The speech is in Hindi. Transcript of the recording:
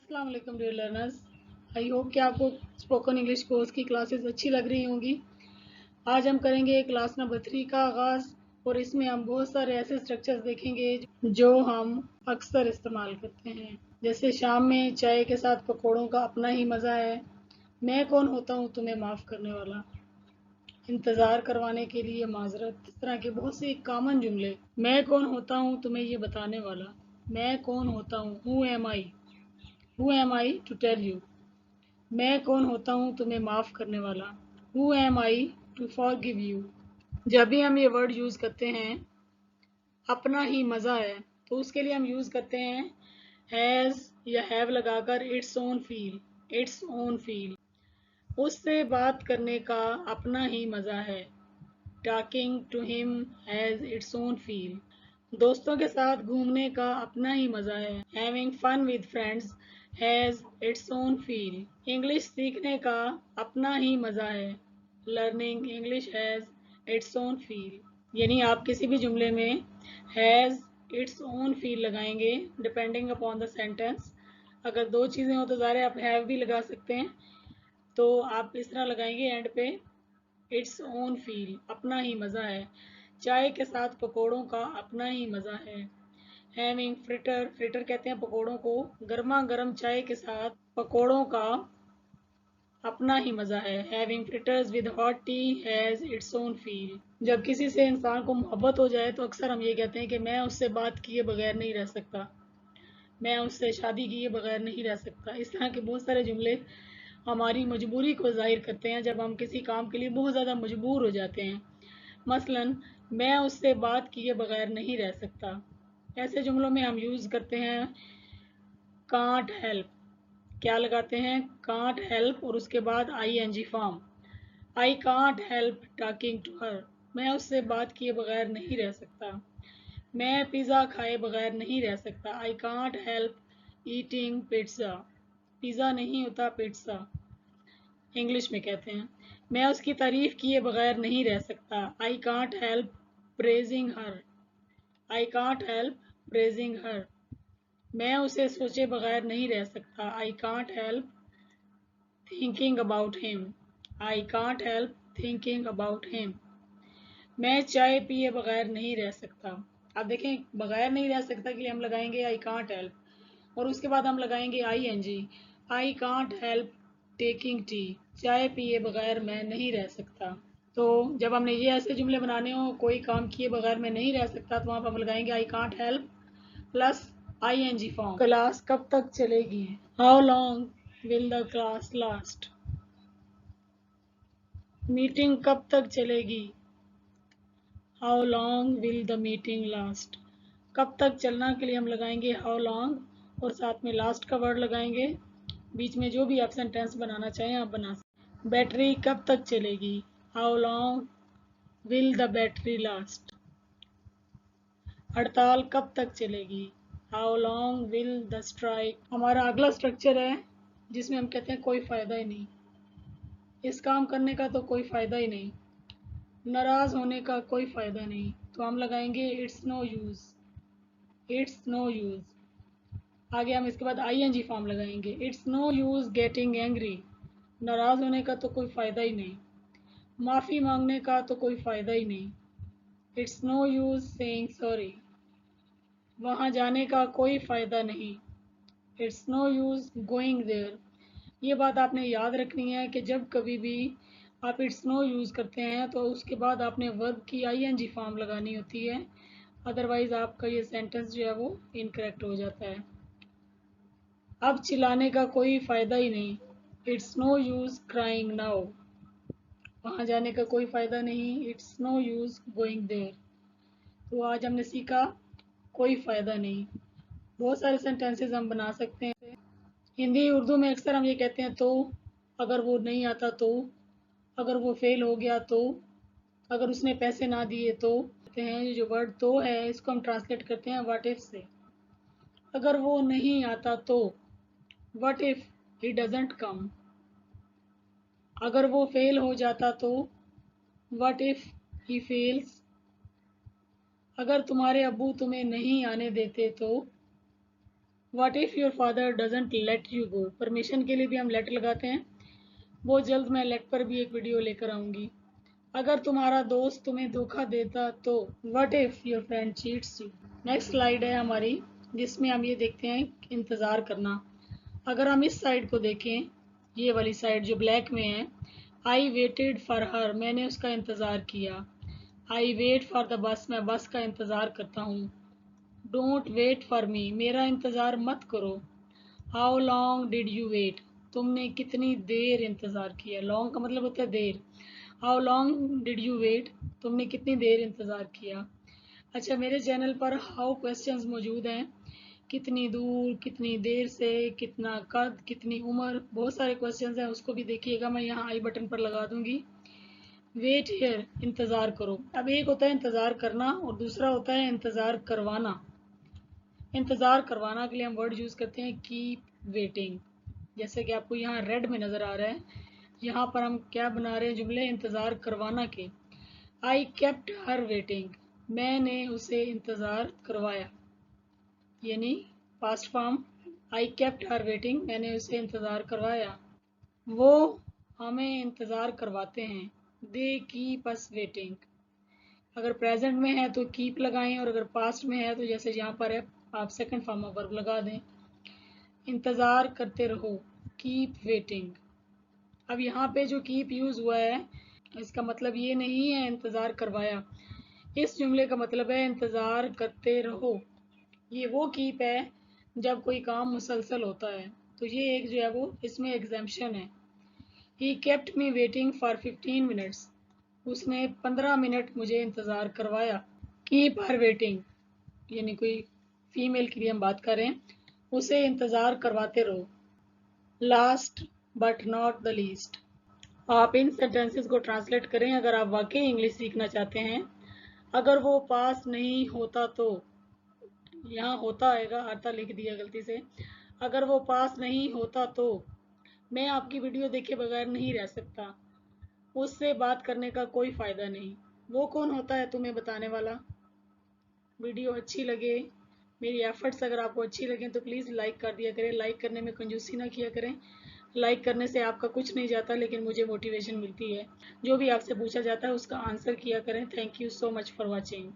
अस्सलाम वालेकुम डियर लर्नर्स। आई होप कि आपको स्पोकन इंग्लिश कोर्स की क्लासेस अच्छी लग रही होंगी। आज हम करेंगे क्लास नंबर 3 का आगाज़ और इसमें हम बहुत सारे ऐसे स्ट्रक्चर्स देखेंगे जो हम अक्सर इस्तेमाल करते हैं। जैसे शाम में चाय के साथ पकौड़ों का अपना ही मज़ा है, मैं कौन होता हूँ तुम्हें माफ़ करने वाला, इंतज़ार करवाने के लिए माजरत। इस तरह के बहुत से कॉमन जुमले। मैं कौन होता हूँ तुम्हें ये बताने वाला, मैं कौन होता हूँ, who am I to tell you. मैं कौन होता हूँ तुम्हें माफ़ करने वाला, who am I to forgive you. जब भी हम ये वर्ड यूज़ करते हैं अपना ही मज़ा है, तो उसके लिए हम यूज़ करते हैं हैज़ या हैव लगाकर इट्स ओन फील। उससे बात करने का अपना ही मज़ा है, talking to him has its own feel. दोस्तों के साथ घूमने का अपना ही मज़ा है, having fun with friends has its own feel. English सीखने का अपना ही मज़ा है, learning English has its own feel. यानी आप किसी भी जुमले में हैज़ इट्स ओन फील लगाएंगे डिपेंडिंग अपॉन द सेंटेंस। अगर दो चीज़ें हो तो ज़ाहिर है आप हैव भी लगा सकते हैं, तो आप इस तरह लगाएंगे एंड पे इट्स ओन फील, अपना ही मज़ा है। चाय के साथ पकौड़ों का अपना ही मज़ा है, हैविंग फ्रिटर, फ्रिटर कहते हैं पकौड़ों को, गर्मा गर्म चाय के साथ पकौड़ों का अपना ही मज़ा है, having fritters with hot T has its own feel. जब किसी से इंसान को मोहब्बत हो जाए तो अक्सर हम ये कहते हैं कि मैं उससे बात किए बगैर नहीं रह सकता, मैं उससे शादी किए बगैर नहीं रह सकता। इस तरह के बहुत सारे जुमले हमारी मजबूरी को ज़ाहिर करते हैं जब हम किसी काम के लिए बहुत ज़्यादा मजबूर हो जाते हैं। मसलन मैं उससे बात किए बगैर नहीं रह सकता। ऐसे जुमलों में हम यूज़ करते हैं कांट हेल्प। क्या लगाते हैं, कांट हेल्प और उसके बाद I N G form. I can't help talking to her, मैं उससे बात किए बगैर नहीं रह सकता। मैं पिज़्ज़ा खाए बगैर नहीं रह सकता, I can't help eating pizza. Pizza नहीं होता पिज़्ज़ा इंग्लिश में कहते हैं। मैं उसकी तारीफ किए बगैर नहीं रह सकता, I can't help praising her, I can't help praising हर। मैं उसे सोचे बगैर नहीं रह सकता, I can't help thinking about him, I can't help thinking about him. मैं चाय पिए बगैर नहीं रह सकता। आप देखें बगैर नहीं रह सकता के लिए हम लगाएंगे आई कांट हेल्प और उसके बाद हम लगाएंगे आई N ji, I can't help taking tea. चाय पिए बगैर मैं नहीं रह सकता। तो जब हमने ये ऐसे जुमले बनाने हो कोई काम किए बगैर मैं नहीं रह सकता, तो वहाँ पर हम लगाएंगे I can't help plus I N G form. Class कब तक चलेगी, how long will the class last. Meeting कब तक चलेगी, how long will the meeting last. कब तक चलना के लिए हम लगाएंगे हाउ लॉन्ग और साथ में लास्ट का वर्ड लगाएंगे। बीच में जो भी आप सेंटेंस बनाना चाहें आप बना सकते। बैटरी कब तक चलेगी, how long will the battery last. हड़ताल कब तक चलेगी, how long will the strike. हमारा अगला स्ट्रक्चर है जिसमें हम कहते हैं कोई फ़ायदा ही नहीं, इस काम करने का तो कोई फ़ायदा ही नहीं, नाराज़ होने का कोई फ़ायदा नहीं, तो हम लगाएंगे it's no use, it's no use. आगे हम इसके बाद आई एन जी फॉर्म लगाएंगे, it's no use getting angry, नाराज़ होने का तो कोई फ़ायदा ही नहीं, माफ़ी मांगने का तो कोई फ़ायदा ही नहीं, it's no use saying sorry. वहाँ जाने का कोई फ़ायदा नहीं, it's no use going there. ये बात आपने याद रखनी है कि जब कभी भी आप इट्स नो यूज़ करते हैं तो उसके बाद आपने वर्ब की आई एन जी फॉर्म लगानी होती है, अदरवाइज़ आपका ये सेंटेंस जो है वो इनकरेक्ट हो जाता है। अब चिल्लाने का कोई फ़ायदा ही नहीं, it's no use crying now. वहाँ जाने का कोई फ़ायदा नहीं, it's no use going there. तो आज हमने सीखा कोई फ़ायदा नहीं। बहुत सारे सेंटेंसेस हम बना सकते हैं। हिंदी उर्दू में अक्सर हम ये कहते हैं तो, अगर वो नहीं आता तो, अगर वो फेल हो गया तो, अगर उसने पैसे ना दिए तो। कहते हैं ये जो वर्ड तो है इसको हम ट्रांसलेट करते हैं व्हाट इफ से। अगर वो नहीं आता तो, what if he doesn't come. अगर वो फेल हो जाता तो, व्हाट इफ ही फेल्स। अगर तुम्हारे अब्बू तुम्हें नहीं आने देते तो, what if your father doesn't let you go, permission के लिए भी हम लेट लगाते हैं। बहुत जल्द मैं लेट पर भी एक वीडियो लेकर आऊँगी। अगर तुम्हारा दोस्त तुम्हें धोखा देता तो, what if your friend cheats you. Next slide है हमारी, जिसमें हम ये देखते हैं इंतज़ार करना। अगर हम इस साइड को देखें, ये वाली साइड जो ब्लैक में है, आई वेटेड फॉर हर, मैंने उसका इंतज़ार किया। I wait for the bus, मैं बस का इंतज़ार करता हूँ। डोंट वेट फॉर मी, मेरा इंतज़ार मत करो। How long did you wait, तुमने कितनी देर इंतज़ार किया। लॉन्ग का मतलब होता है देर। How long did you wait, तुमने कितनी देर इंतज़ार किया। अच्छा, मेरे चैनल पर हाउ क्वेश्चंस मौजूद हैं। कितनी दूर, कितनी देर से, कितना कद, कितनी उम्र, बहुत सारे क्वेश्चंस हैं, उसको भी देखिएगा। मैं यहाँ आई बटन पर लगा दूंगी। वेट हियर, इंतज़ार करो। अब एक होता है इंतज़ार करना और दूसरा होता है इंतज़ार करवाना। इंतज़ार करवाना के लिए हम वर्ड यूज़ करते हैं कीप वेटिंग। जैसे कि आपको यहाँ रेड में नज़र आ रहा है, यहाँ पर हम क्या बना रहे हैं जुमले इंतज़ार करवाना के। आई केप्ट हर वेटिंग, मैंने उसे इंतज़ार करवाया, यानी past form. I kept her waiting, मैंने उसे इंतज़ार करवाया। वो हमें इंतज़ार करवाते हैं। They keep us waiting. अगर प्रेजेंट में है तो कीप लगाएं, और अगर पास्ट में है तो जैसे यहाँ पर है आप सेकंड फॉर्म ऑफ वर्ब लगा दें। इंतज़ार करते रहो, कीप वेटिंग। अब यहाँ पे जो कीप यूज़ हुआ है, इसका मतलब ये नहीं है इंतज़ार करवाया। इस जुमले का मतलब है इंतज़ार करते रहो। ये वो कीप है जब कोई काम मुसलसल होता है, तो ये एक जो है वो इसमें एग्जाम्पशन है। He kept me waiting for 15 minutes, उसने 15 मिनट मुझे इंतज़ार करवाया। कीप हर वेटिंग, यानी कोई फीमेल के लिए हम बात करें, उसे इंतज़ार करवाते रहो। Last but not the least, आप इन सेंटेंसेस को ट्रांसलेट करें अगर आप वाकई इंग्लिश सीखना चाहते हैं। अगर वो पास नहीं होता तो, यहाँ होता आएगा, आता लिख दिया गलती से। अगर वो पास नहीं होता तो मैं आपकी वीडियो देखे बगैर नहीं रह सकता। उससे बात करने का कोई फ़ायदा नहीं। वो कौन होता है तुम्हें बताने वाला। वीडियो अच्छी लगे, मेरी एफर्ट्स अगर आपको अच्छी लगें तो प्लीज़ लाइक कर दिया करें। लाइक करने में कंजूसी ना किया करें। लाइक करने से आपका कुछ नहीं जाता, लेकिन मुझे मोटिवेशन मिलती है। जो भी आपसे पूछा जाता है उसका आंसर किया करें। Thank you so much for watching.